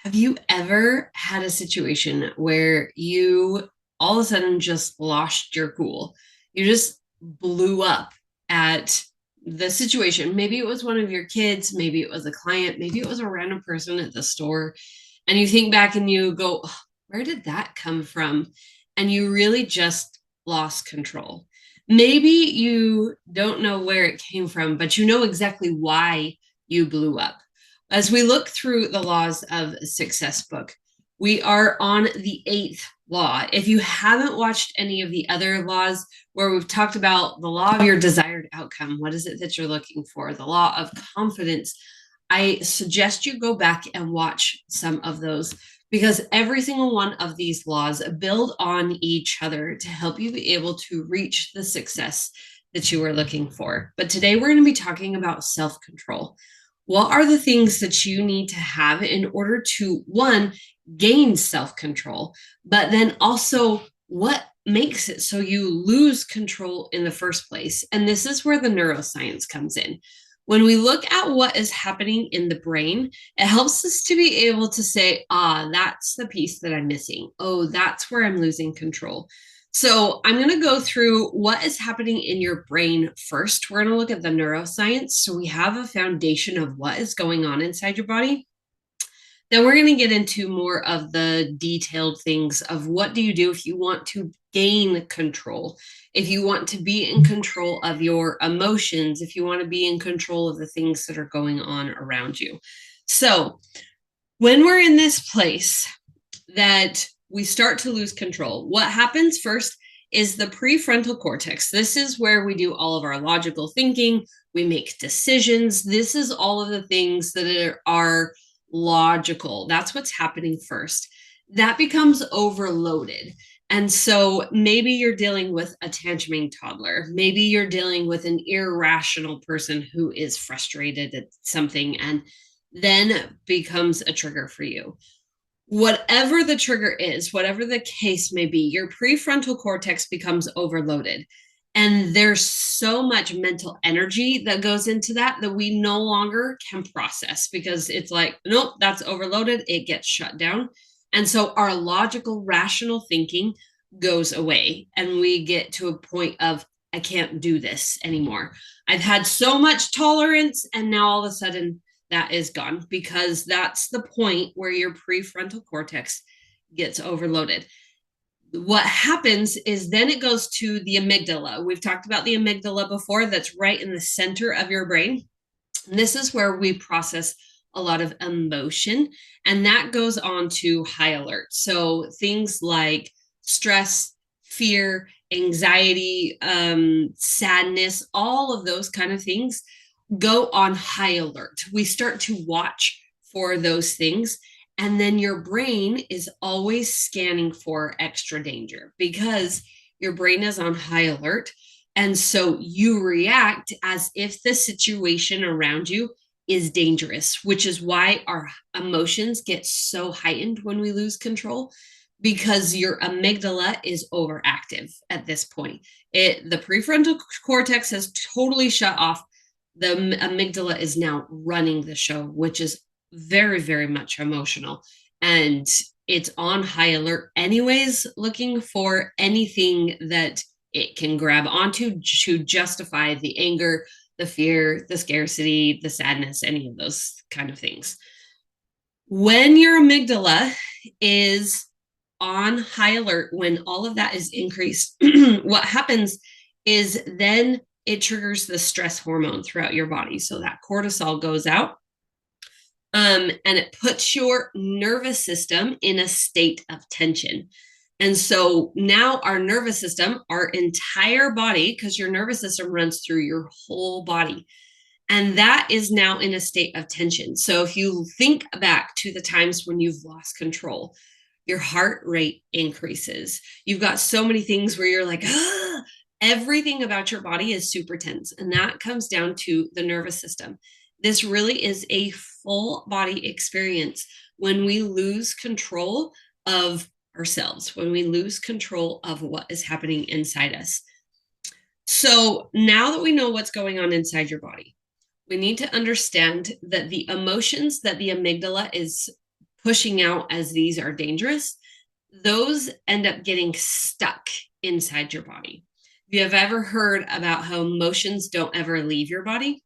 Have you ever had a situation where you all of a sudden just lost your cool? You just blew up at the situation. Maybe it was one of your kids, maybe it was a client, maybe it was a random person at the store. And you think back and you go, "Oh, where did that come from?" And you really just lost control. Maybe you don't know where it came from, but you know exactly why you blew up. As we look through the laws of success book, we are on the eighth law. If you haven't watched any of the other laws where we've talked about the law of your desired outcome, what is it that you're looking for? The law of confidence. I suggest you go back and watch some of those because every single one of these laws build on each other to help you be able to reach the success that you are looking for. But today we're going to be talking about self control. What are the things that you need to have in order to, one, gain self control, but then also what makes it so you lose control in the first place? And this is where the neuroscience comes in. When we look at what is happening in the brain, it helps us to be able to say, that's the piece that I'm missing. Oh, that's where I'm losing control. So I'm going to go through what is happening in your brain first. We're going to look at the neuroscience. So we have a foundation of what is going on inside your body. Then we're going to get into more of the detailed things of what do you do if you want to gain control, if you want to be in control of your emotions, if you want to be in control of the things that are going on around you. So when we're in this place that we start to lose control, what happens first is the prefrontal cortex. This is where we do all of our logical thinking, we make decisions. This is all of the things that are logical. That's what's happening first. That becomes overloaded. And so maybe you're dealing with a tantruming toddler. Maybe you're dealing with an irrational person who is frustrated at something and then becomes a trigger for you. Whatever the trigger is, whatever the case may be, your prefrontal cortex becomes overloaded. And there's so much mental energy that goes into that we no longer can process because it's like, nope, that's overloaded. It gets shut down. And so our logical, rational thinking goes away. And we get to a point of, I can't do this anymore. I've had so much tolerance. And now all of a sudden, that is gone because that's the point where your prefrontal cortex gets overloaded. What happens is then it goes to the amygdala. We've talked about the amygdala before, that's right in the center of your brain. And this is where we process a lot of emotion, and that goes on to high alert. So things like stress, fear, anxiety, sadness, all of those kind of things go on high alert. We start to watch for those things. And then your brain is always scanning for extra danger because your brain is on high alert. And so you react as if the situation around you is dangerous, which is why our emotions get so heightened when we lose control because your amygdala is overactive at this point. The prefrontal cortex has totally shut off. The amygdala is now running the show, which is very, very much emotional. And it's on high alert, anyways, looking for anything that it can grab onto to justify the anger, the fear, the scarcity, the sadness, any of those kind of things. When your amygdala is on high alert, when all of that is increased, what happens is then it triggers the stress hormone throughout your body. So that cortisol goes out, and it puts your nervous system in a state of tension. And so now our nervous system, our entire body, because your nervous system runs through your whole body, and that is now in a state of tension. So if you think back to the times when you've lost control, your heart rate increases. You've got so many things where you're like, everything about your body is super tense. And that comes down to the nervous system. This really is a full body experience when we lose control of ourselves, when we lose control of what is happening inside us. So now that we know what's going on inside your body, we need to understand that the emotions that the amygdala is pushing out as these are dangerous, those end up getting stuck inside your body. If you have ever heard about how emotions don't ever leave your body,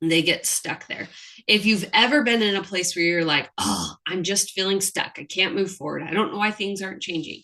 they get stuck there. If you've ever been in a place where you're like, oh, I'm just feeling stuck, I can't move forward, I don't know why things aren't changing.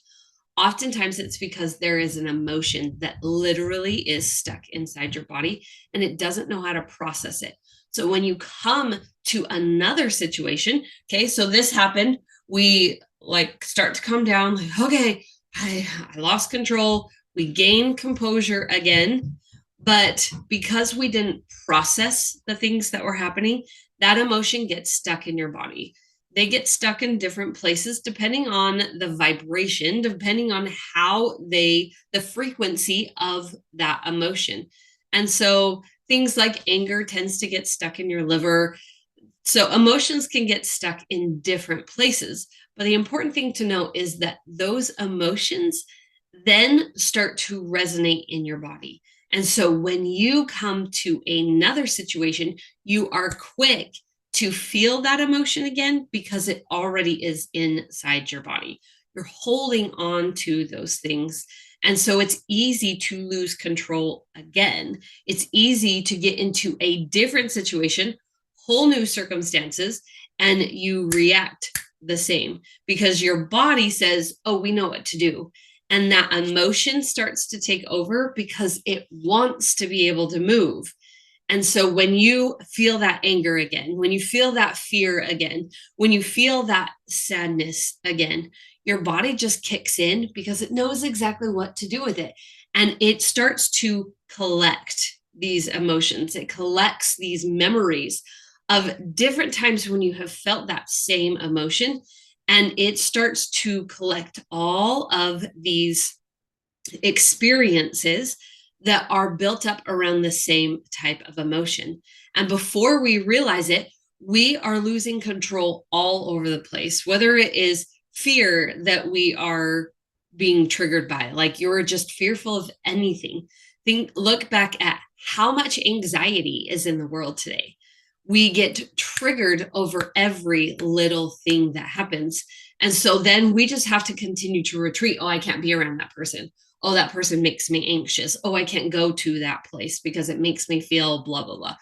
Oftentimes it's because there is an emotion that literally is stuck inside your body and it doesn't know how to process it. So when you come to another situation, okay, so this happened, we like start to calm down, like, okay, I lost control. We gain composure again. But because we didn't process the things that were happening, that emotion gets stuck in your body. They get stuck in different places depending on the vibration, depending on the frequency of that emotion. And so things like anger tends to get stuck in your liver. So emotions can get stuck in different places. But the important thing to know is that those emotions then start to resonate in your body. And so when you come to another situation, you are quick to feel that emotion again because it already is inside your body. You're holding on to those things. And so it's easy to lose control again. It's easy to get into a different situation, whole new circumstances, and you react the same because your body says, oh, we know what to do. And that emotion starts to take over because it wants to be able to move. And so when you feel that anger again, when you feel that fear again, when you feel that sadness again, your body just kicks in because it knows exactly what to do with it. And it starts to collect these emotions. It collects these memories of different times when you have felt that same emotion. And it starts to collect all of these experiences that are built up around the same type of emotion. And before we realize it, we are losing control all over the place, whether it is fear that we are being triggered by, like you're just fearful of anything. Look back at how much anxiety is in the world today. We get triggered over every little thing that happens. And so then we just have to continue to retreat. Oh, I can't be around that person. Oh, that person makes me anxious. Oh, I can't go to that place because it makes me feel blah, blah, blah.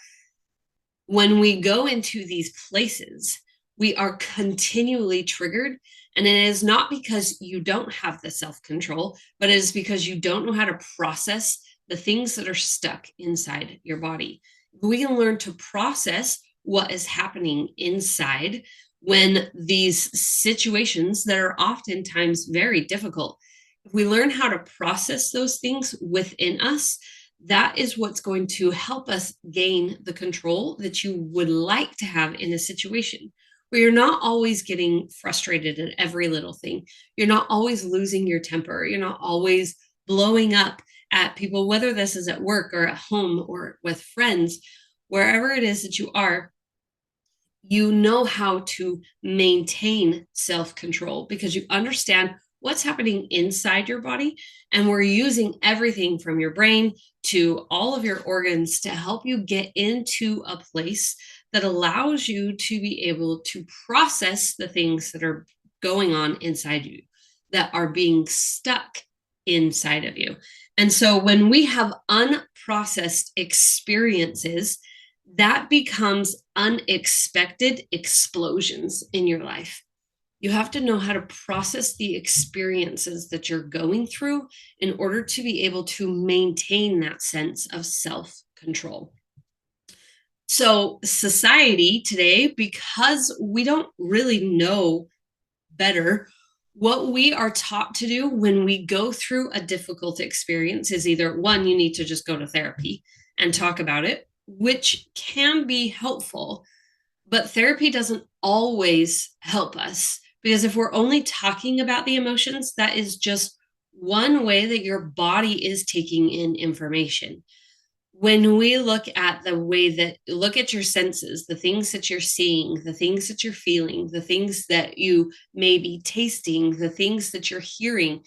When we go into these places, we are continually triggered. And it is not because you don't have the self-control, but it is because you don't know how to process the things that are stuck inside your body. We can learn to process what is happening inside when these situations that are oftentimes very difficult, if we learn how to process those things within us, that is what's going to help us gain the control that you would like to have in a situation where you're not always getting frustrated at every little thing. You're not always losing your temper. You're not always blowing up at people, whether this is at work or at home or with friends, wherever it is that you are. You know how to maintain self-control because you understand what's happening inside your body. And we're using everything from your brain to all of your organs to help you get into a place that allows you to be able to process the things that are going on inside you, that are being stuck inside of you. And so when we have unprocessed experiences, that becomes unexpected explosions in your life. You have to know how to process the experiences that you're going through in order to be able to maintain that sense of self-control. So, society today, because we don't really know better, what we are taught to do when we go through a difficult experience is either one, you need to just go to therapy and talk about it, which can be helpful, but therapy doesn't always help us because if we're only talking about the emotions, that is just one way that your body is taking in information. When we look at the way that look at your senses, the things that you're seeing, the things that you're feeling, the things that you may be tasting, the things that you're hearing,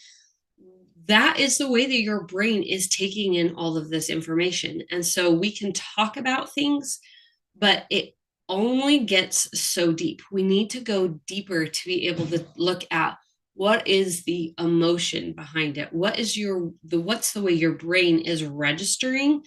that is the way that your brain is taking in all of this information. And so we can talk about things, but it only gets so deep. We need to go deeper to be able to look at what is the emotion behind it. What's the way your brain is registering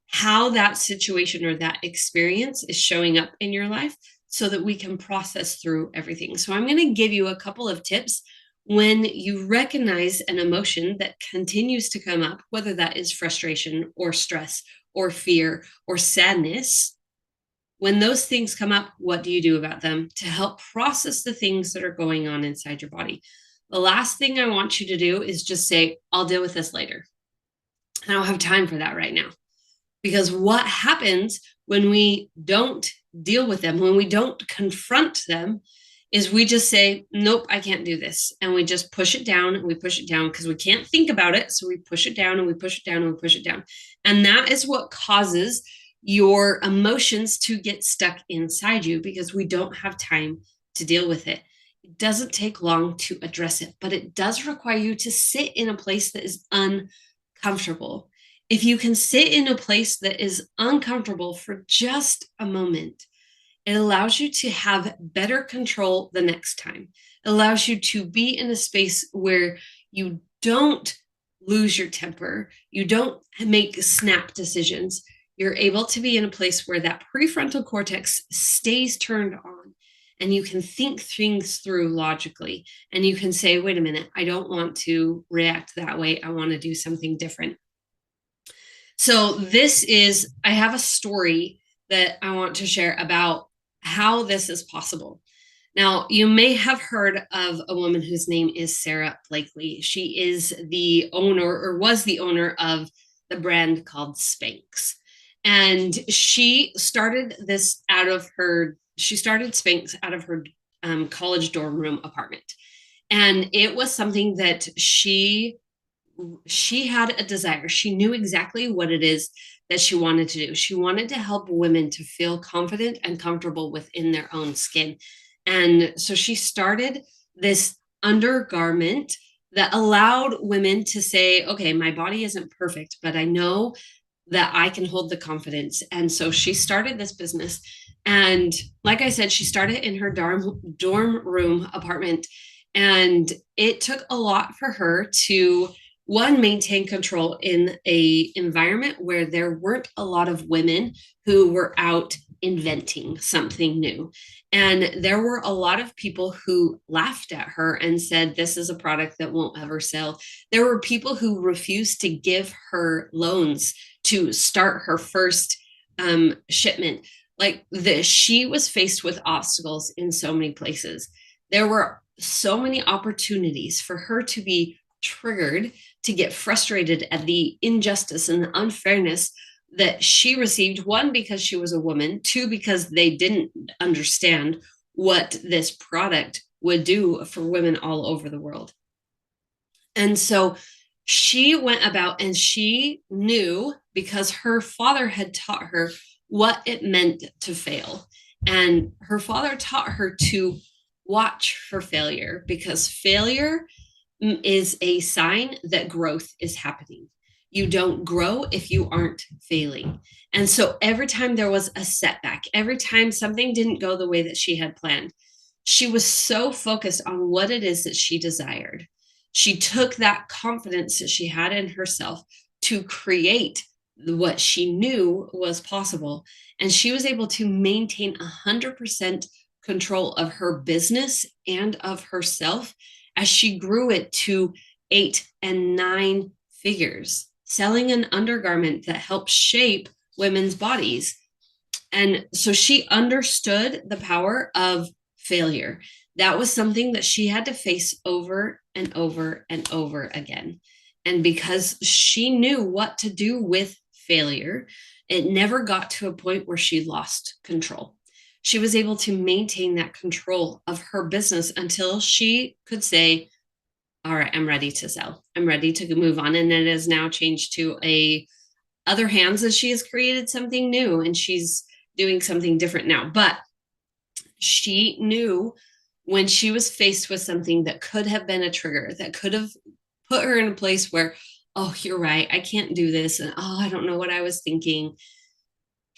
how that situation or that experience is showing up in your life so that we can process through everything. So I'm going to give you a couple of tips when you recognize an emotion that continues to come up, whether that is frustration or stress or fear or sadness. When those things come up, what do you do about them to help process the things that are going on inside your body? The last thing I want you to do is just say, I'll deal with this later. I don't have time for that right now. Because what happens when we don't deal with them, when we don't confront them, is we just say, nope, I can't do this. And we just push it down and we push it down because we can't think about it. So we push it down and we push it down and we push it down. And that is what causes your emotions to get stuck inside you because we don't have time to deal with it. It doesn't take long to address it, but it does require you to sit in a place that is uncomfortable. If you can sit in a place that is uncomfortable for just a moment, it allows you to have better control the next time. It allows you to be in a space where you don't lose your temper, you don't make snap decisions. You're able to be in a place where that prefrontal cortex stays turned on and you can think things through logically. And you can say, wait a minute, I don't want to react that way. I want to do something different. So I have a story that I want to share about how this is possible. Now, you may have heard of a woman whose name is Sarah Blakely. She is the owner or was the owner of the brand called Spanx. And she started Spanx out of her college dorm room apartment. And it was something that she had a desire. She knew exactly what it is that she wanted to do. She wanted to help women to feel confident and comfortable within their own skin. And so she started this undergarment that allowed women to say, okay, my body isn't perfect, but I know that I can hold the confidence. And so she started this business. And like I said, she started in her dorm room apartment. And it took a lot for her to maintain control in a environment where there weren't a lot of women who were out inventing something new. And there were a lot of people who laughed at her and said, this is a product that won't ever sell. There were people who refused to give her loans to start her first shipment. Like this, she was faced with obstacles in so many places. There were so many opportunities for her to be triggered, to get frustrated at the injustice and the unfairness that she received. One, because she was a woman. Two, because they didn't understand what this product would do for women all over the world. And so she went about and she knew, because her father had taught her what it meant to fail. And her father taught her to watch for failure, because failure is a sign that growth is happening. You don't grow if you aren't failing. And so every time there was a setback, every time something didn't go the way that she had planned, she was so focused on what it is that she desired. She took that confidence that she had in herself to create what she knew was possible. And she was able to maintain 100% control of her business and of herself as she grew it to 8 and 9 figures, selling an undergarment that helps shape women's bodies. And so she understood the power of failure. That was something that she had to face over and over and over again. And because she knew what to do with failure, it never got to a point where she lost control. She was able to maintain that control of her business until she could say, all right, I'm ready to sell. I'm ready to move on. And it has now changed to other hands as she has created something new and she's doing something different now. But she knew when she was faced with something that could have been a trigger, that could have put her in a place where, oh, you're right, I can't do this. And oh, I don't know what I was thinking.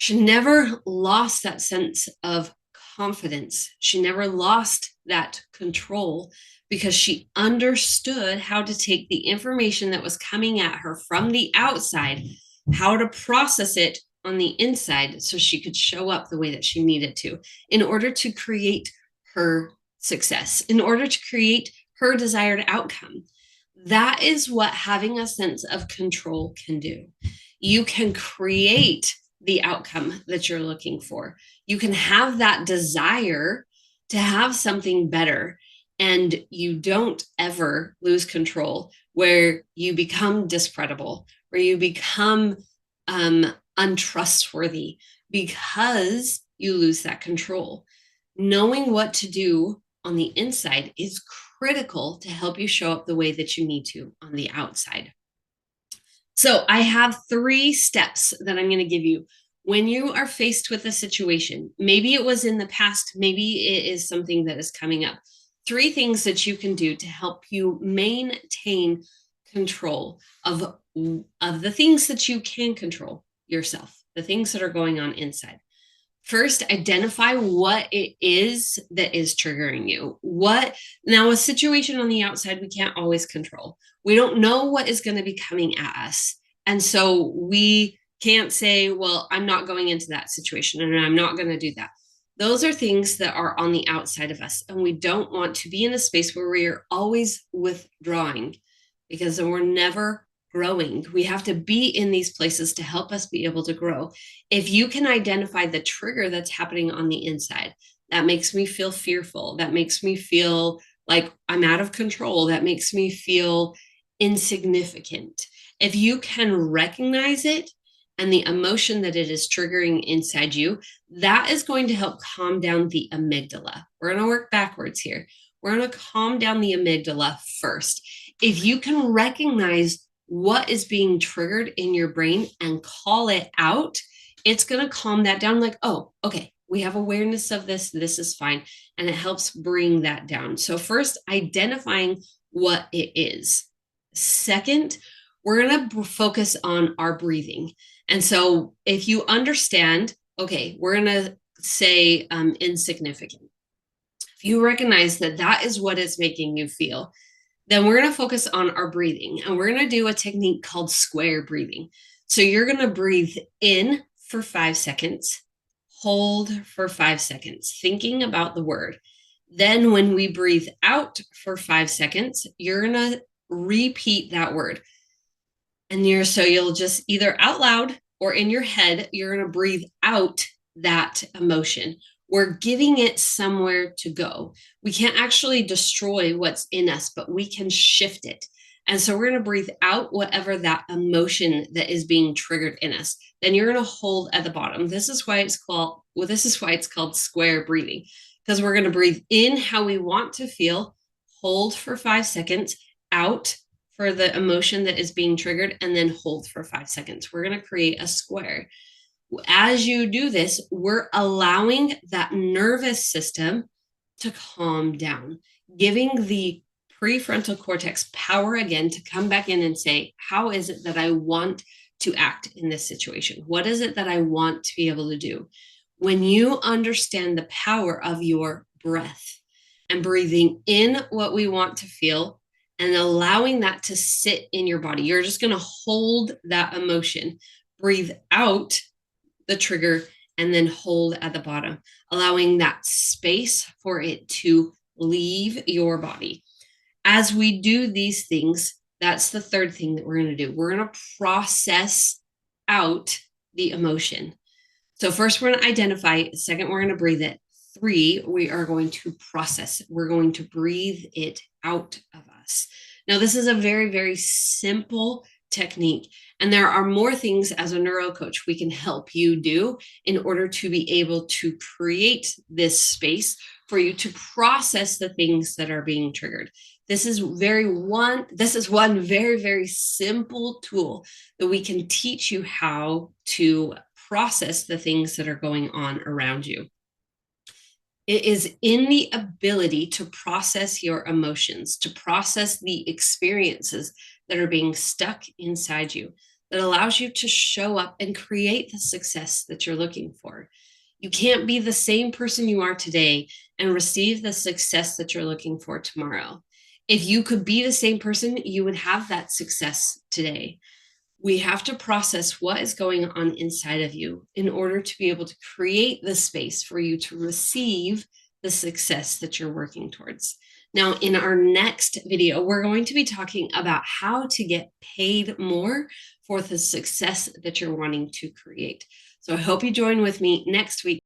She never lost that sense of confidence. She never lost that control because she understood how to take the information that was coming at her from the outside, how to process it on the inside so she could show up the way that she needed to in order to create her success, in order to create her desired outcome. That is what having a sense of control can do. You can create the outcome that you're looking for. You can have that desire to have something better, and you don't ever lose control where you become discreditable, where you become untrustworthy because you lose that control. Knowing what to do on the inside is critical to help you show up the way that you need to on the outside. So I have 3 steps that I'm going to give you when you are faced with a situation. Maybe it was in the past, maybe it is something that is coming up. 3 things that you can do to help you maintain control of the things that you can control yourself, the things that are going on inside. First, identify what it is that is triggering you. Now, a situation on the outside, we can't always control. We don't know what is going to be coming at us. And so we can't say, well, I'm not going into that situation and I'm not going to do that. Those are things that are on the outside of us. And we don't want to be in a space where we are always withdrawing, because then we're never growing. We have to be in these places to help us be able to grow. If you can identify the trigger that's happening on the inside, that makes me feel fearful, that makes me feel like I'm out of control, that makes me feel insignificant. If you can recognize it and the emotion that it is triggering inside you, that is going to help calm down the amygdala. We're going to work backwards here. We're going to calm down the amygdala first. If you can recognize what is being triggered in your brain and call it out, it's going to calm that down. Like, oh, okay, we have awareness of this. This is fine. And it helps bring that down. So first, identifying what it is. Second, we're going to focus on our breathing. And so if you understand, okay, we're going to say insignificant. If you recognize that that is what is making you feel, then we're going to focus on our breathing, and we're going to do a technique called square breathing. So you're going to breathe in for 5 seconds, hold for 5 seconds, thinking about the word. Then when we breathe out for 5 seconds, you're going to repeat that word. And you'll just either out loud or in your head, you're going to breathe out that emotion. We're giving it somewhere to go. We can't actually destroy what's in us, but we can shift it. And so we're going to breathe out whatever that emotion that is being triggered in us. Then you're going to hold at the bottom. This is why it's called square breathing, because we're going to breathe in how we want to feel, hold for 5 seconds, out for the emotion that is being triggered, and then hold for 5 seconds. We're going to create a square. As you do this, we're allowing that nervous system to calm down, giving the prefrontal cortex power again to come back in and say, how is it that I want to act in this situation? What is it that I want to be able to do? When you understand the power of your breath and breathing in what we want to feel and allowing that to sit in your body, you're just going to hold that emotion, breathe out the trigger, and then hold at the bottom, allowing that space for it to leave your body. As we do these things, that's the third thing that we're going to do. We're going to process out the emotion. So first, we're going to identify. Second, we're going to breathe it. 3, we are going to process it. We're going to breathe it out of us. Now, this is a very, very simple technique. And there are more things as a neuro coach we can help you do in order to be able to create this space for you to process the things that are being triggered. This is one very, very simple tool that we can teach you how to process the things that are going on around you. It is in the ability to process your emotions, to process the experiences that are being stuck inside you. that allows you to show up and create the success that you're looking for. You can't be the same person you are today and receive the success that you're looking for tomorrow. If you could be the same person, you would have that success today. We have to process what is going on inside of you in order to be able to create the space for you to receive the success that you're working towards. Now, in our next video, we're going to be talking about how to get paid more for the success that you're wanting to create. So I hope you join with me next week.